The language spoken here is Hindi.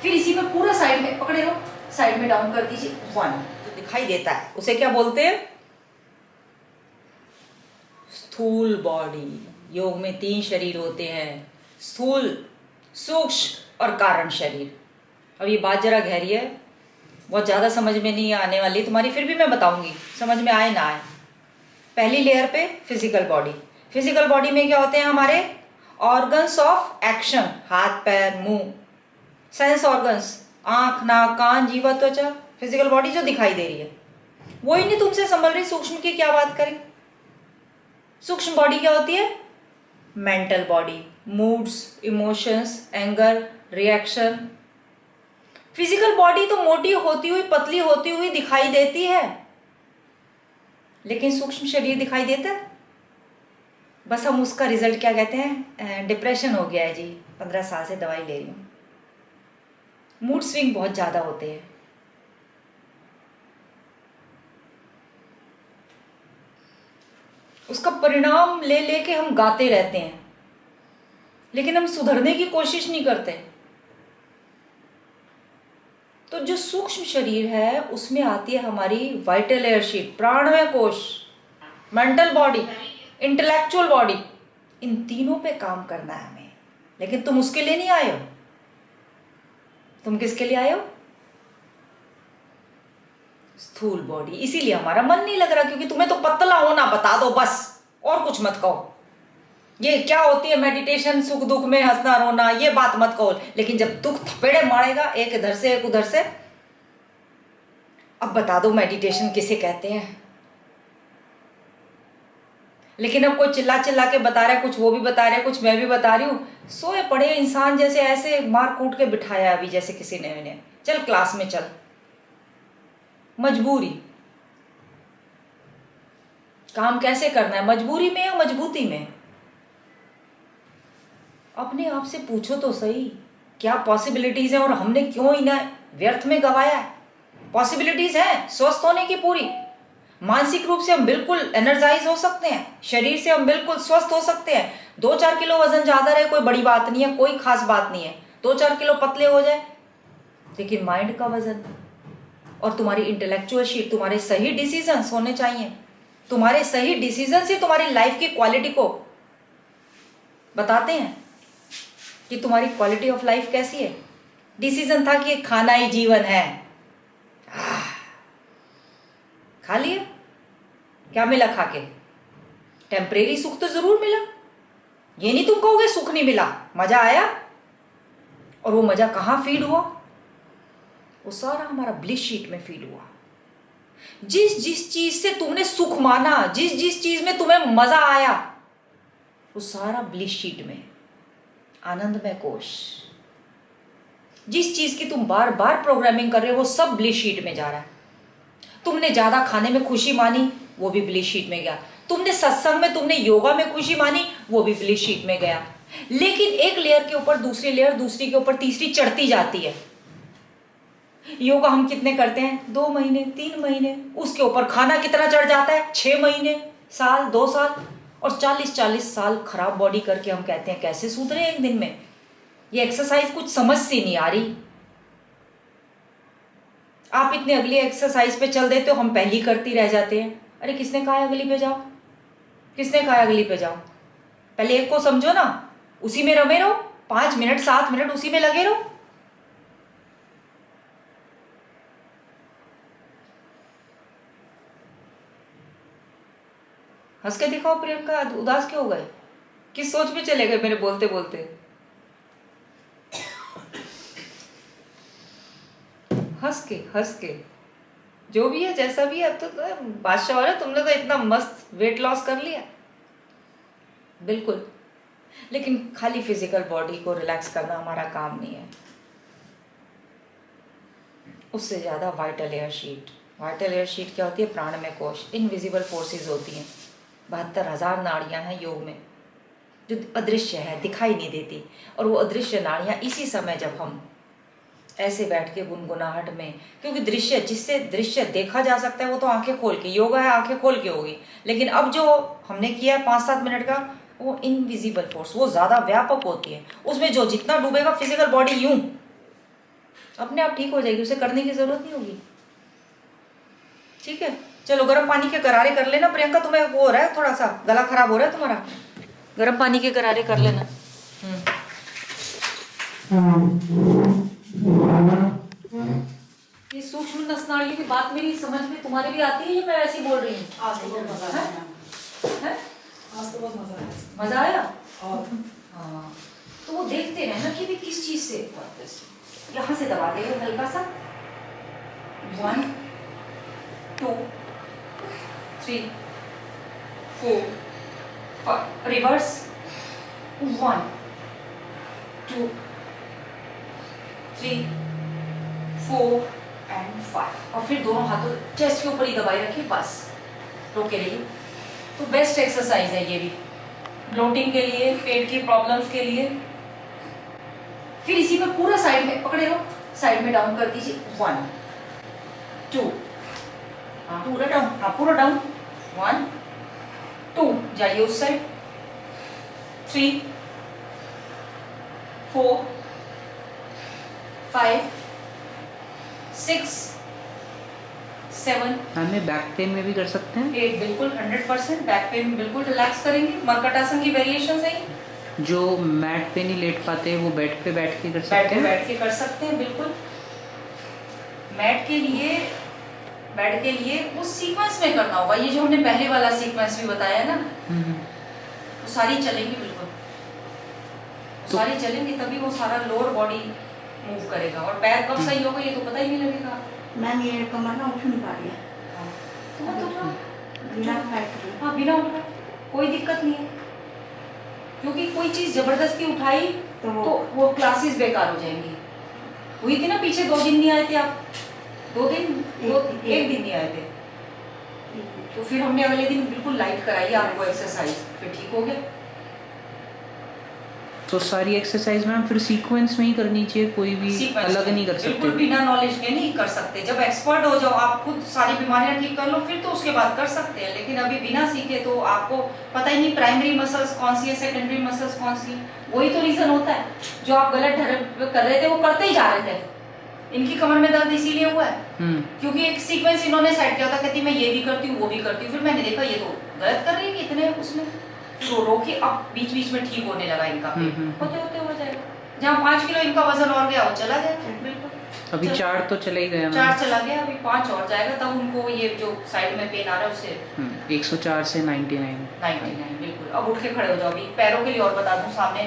फिर इसी में पूरा साइड में पकड़े रहो, साइड में डाउन कर दीजिए 1। तो दिखाई देता है, उसे क्या बोलते हैं? स्थूल बॉडी। योग में 3 शरीर होते हैं, स्थूल, सूक्ष्म और कारण शरीर। अब ये बात जरा गहरी है, बहुत ज़्यादा समझ में नहीं आने वाली तुम्हारी, फिर भी मैं बताऊंगी, समझ में आए ना आए। पहली लेयर पे फिजिकल बॉडी। फिजिकल बॉडी में क्या होते हैं? हमारे ऑर्गन्स ऑफ एक्शन, हाथ पैर मुंह, सेंस ऑर्गन्स, आंख नाक कान जीवा त्वचा, फिजिकल बॉडी जो दिखाई दे रही है। वो ही नहीं तुमसे संभल रही, सूक्ष्म की क्या बात करें? सूक्ष्म बॉडी क्या होती है? Mental body, moods, emotions, anger, reaction. Physical body तो मोटी होती हुई पतली होती हुई दिखाई देती है, लेकिन सूक्ष्म शरीर दिखाई देता है। बस हम उसका रिजल्ट क्या कहते हैं? डिप्रेशन हो गया है जी, 15 साल से दवाई ले रही हूँ। मूड स्विंग बहुत ज़्यादा होते हैं। उसका परिणाम ले लेके हम गाते रहते हैं, लेकिन हम सुधरने की कोशिश नहीं करते। तो जो सूक्ष्म शरीर है उसमें आती है हमारी वाइटल एयर शीट, प्राणमय कोश, मेंटल बॉडी, इंटेलेक्चुअल बॉडी। इन तीनों पे काम करना है हमें, लेकिन तुम उसके लिए नहीं आए हो। तुम किसके लिए आए हो? स्थूल बॉडी। इसीलिए हमारा मन नहीं लग रहा, क्योंकि तुम्हें तो पतला होना बता दो बस, और कुछ मत कहो। ये क्या होती है मेडिटेशन, सुख दुख में हंसना रोना, ये बात मत कहो। लेकिन जब दुख थपेड़े मारेगा, एक इधर से एक उधर से, अब बता दो मेडिटेशन किसे कहते हैं। लेकिन अब कोई चिल्ला चिल्ला के बता रहा है, कुछ वो भी बता रहे हैं, कुछ मैं भी बता रही हूँ। सोए पड़े इंसान जैसे ऐसे मार कूट के बिठाया अभी, जैसे किसी ने उन्हें, चल क्लास में चल। मजबूरी। काम कैसे करना है? मजबूरी में या मजबूती में? अपने आप से पूछो तो सही, क्या पॉसिबिलिटीज है और हमने क्यों इन्हें व्यर्थ में गवाया है? पॉसिबिलिटीज है स्वस्थ होने की पूरी। मानसिक रूप से हम बिल्कुल एनर्जाइज हो सकते हैं, शरीर से हम बिल्कुल स्वस्थ हो सकते हैं। 2-4 किलो वजन ज्यादा रहे कोई बड़ी बात नहीं है, कोई खास बात नहीं है। 2-4 किलो पतले हो जाए, लेकिन माइंड का वजन और तुम्हारी इंटेलेक्चुअल शीट, तुम्हारे सही डिसीजंस होने चाहिए। तुम्हारे सही डिसीजन से तुम्हारी लाइफ की क्वालिटी को बताते हैं कि तुम्हारी क्वालिटी ऑफ लाइफ कैसी है। डिसीजन था कि खाना ही जीवन है, खा लिया, क्या मिला खा के? टेम्परेरी सुख तो जरूर मिला, ये नहीं तुम कहोगे सुख नहीं मिला, मजा आया। और वो मजा कहाँ फीड हुआ? वो सारा हमारा ब्लिस शीट में फीड हुआ। जिस जिस चीज से तुमने सुख माना, जिस जिस चीज में तुम्हें मजा आया, वो सारा ब्लिस शीट में, आनंदमय कोश। जिस चीज की तुम बार बार प्रोग्रामिंग कर रहे हो, वो सब ब्लिस शीट में जा रहा है। तुमने ज्यादा खाने में खुशी मानी, वो भी ब्लिस शीट में गया। तुमने सत्संग में, तुमने योगा में खुशी मानी, वो भी ब्लिस शीट में गया। लेकिन एक लेयर के ऊपर दूसरी लेयर, दूसरी के ऊपर तीसरी चढ़ती जाती है। योगा हम कितने करते हैं? 2 महीने, 3 महीने। उसके ऊपर खाना कितना चढ़ जाता है? 6 महीने, साल, 2 साल, और 40-40 साल खराब बॉडी करके हम कहते हैं कैसे सुधरे एक दिन में। ये एक्सरसाइज कुछ समझ से नहीं आ रही। आप इतने अगली एक्सरसाइज पे चल देते हो, हम पहली करती रह जाते हैं। अरे किसने कहा अगली पे जाओ? किसने कहा अगली पे जाओ? पहले एक को समझो ना, उसी में रमे रहो, 5 मिनट 7 मिनट उसी में लगे रहो। हंस के दिखाओ प्रियंका, उदास क्यों हो गए? किस सोच में चले गए मेरे बोलते बोलते? हंस के जो भी है जैसा भी है, अब तो बादशाह हो रहा है। तुमने तो इतना मस्त वेट लॉस कर लिया, बिल्कुल। लेकिन खाली फिजिकल बॉडी को रिलैक्स करना हमारा काम नहीं है, उससे ज़्यादा vital air sheet. Vital air sheet क्या होती है? प्राणमय कोश, इनविजिबल फोर्सेस होती हैं। 72,000 नाड़ियाँ हैं योग में, जो अदृश्य है, दिखाई नहीं देती। और वो अदृश्य नाड़ियाँ इसी समय जब हम ऐसे बैठ के गुनगुनाहट में, क्योंकि दृश्य, जिससे दृश्य देखा जा सकता है वो तो आंखें खोल के, योगा है आंखें खोल के होगी। लेकिन अब जो हमने किया है 5-7 मिनट का, वो इनविजिबल फोर्स, वो ज़्यादा व्यापक होती है। उसमें जो जितना डूबेगा फिजिकल बॉडी यूं अपने आप ठीक हो जाएगी, उसे करने की जरूरत नहीं होगी। ठीक है, चलो गर्म पानी के गरारे कर लेना प्रियंका, तुम्हें वो हो रहा है थोड़ा सा गला खराब हो रहा है तुम्हारा, गर्म पानी के गरारे कर लेना। ये सूक्ष्म नसनाली की बात मेरी समझ में तुम्हारे भी आती है या मैं ऐसी बोल रही हूँ? आज तो बहुत मजा आया। आज तो बहुत मजा आया। मजा आया? और हाँ, तो वो देखते रहना कि भी किस चीज से, यहाँ से दबा देंगे हल्का सा, 1 2 3 4 5, रिवर्स, 1 2 3 4 एंड 5, और फिर दोनों हाथों चेस्ट के ऊपर ही दबाए रखिए, बस रोके रहिए। तो बेस्ट एक्सरसाइज है ये भी, ब्लोटिंग के लिए, पेट की प्रॉब्लम्स के लिए। फिर इसी में पूरा साइड में पकड़े रहो, साइड में डाउन कर दीजिए, 1 2, हाँ पूरा डाउन, हाँ पूरा डाउन, 1 2, जाइए उस साइड, 3 4 5 6 7, हमें बैक पेन में भी कर सकते हैं। 8, बिल्कुल 100% बैक पेन बिल्कुल रिलैक्स करेंगे। मरकटासन की वेरिएशन है, जो मैट पे नहीं लेट पाते हैं वो बेड पे बैठ के कर बेड सकते पे हैं। बैठ के कर सकते हैं, बिल्कुल। मैट के लिए, बेड के लिए उस सीक्वेंस में करना होगा, ये जो हमने पहले वाला सीक्वेंस भी बताया है ना, वो सारी चलेंगी, बिल्कुल तो सारी चलेंगी, तभी वो सारा लोअर बॉडी मूव करेगा। और पैर कब सही होगा ये तो पता ही नहीं लगेगा। मैम ये कमर ना उठ नहीं पा रही है। हाँ, तो मत उठाओ। बिना फैक्ट्री। हाँ, बिना उठा कोई दिक्कत नहीं है, क्योंकि कोई चीज जबरदस्ती उठाई तो वो क्लासेस बेकार हो जाएंगी। हुई थी ना पीछे, 2 दिन नहीं आए थे आप, 2 दिन, एक दिन नहीं आए थे, तो फिर हमने अगले दिन बिल्कुल लाइट कराई आपको एक्सरसाइज, फिर ठीक हो गया। तो सारी एक्सरसाइज में फिर सीक्वेंस में ही करनी चाहिए, कोई भी Sequence अलग में, नहीं कर बिल्कुल सकते। बिना नॉलेज के नहीं कर सकते। जब एक्सपर्ट हो जाओ, आप खुद सारी बीमारियां ठीक कर लो, फिर तो उसके बाद कर सकते हैं, लेकिन अभी बिना सीखे तो आपको पता ही नहीं प्राइमरी मसल्स कौन सी है, सेकेंडरी मसल्स कौन सी। वही तो रीजन होता है, जो आप गलत कर रहे थे वो करते ही जा रहे थे। इनकी कमर में दर्द इसीलिए हुआ है क्योंकि एक सीक्वेंस इन्होंने सेट किया था, कहती मैं ये भी करती हूँ वो भी करती हूँ, फिर मैंने देखा ये तो गलत कर रही है इतने उसमें, रो रो के अब बीच बीच में ठीक होने लगा इनका पेट, होते होते हो जाएगा। जहाँ 5 किलो इनका वजन और गया वो चला गया, बिल्कुल अभी 4 तो चला ही गया। 4 चला गया, अभी 5 और जाएगा, तब उनको ये जो साइड में पेन आ रहा है उससे 104 से 99। 99, बिल्कुल। अब उठ के खड़े हो जाओ। अभी पैरों के लिए और बता दूं, सामने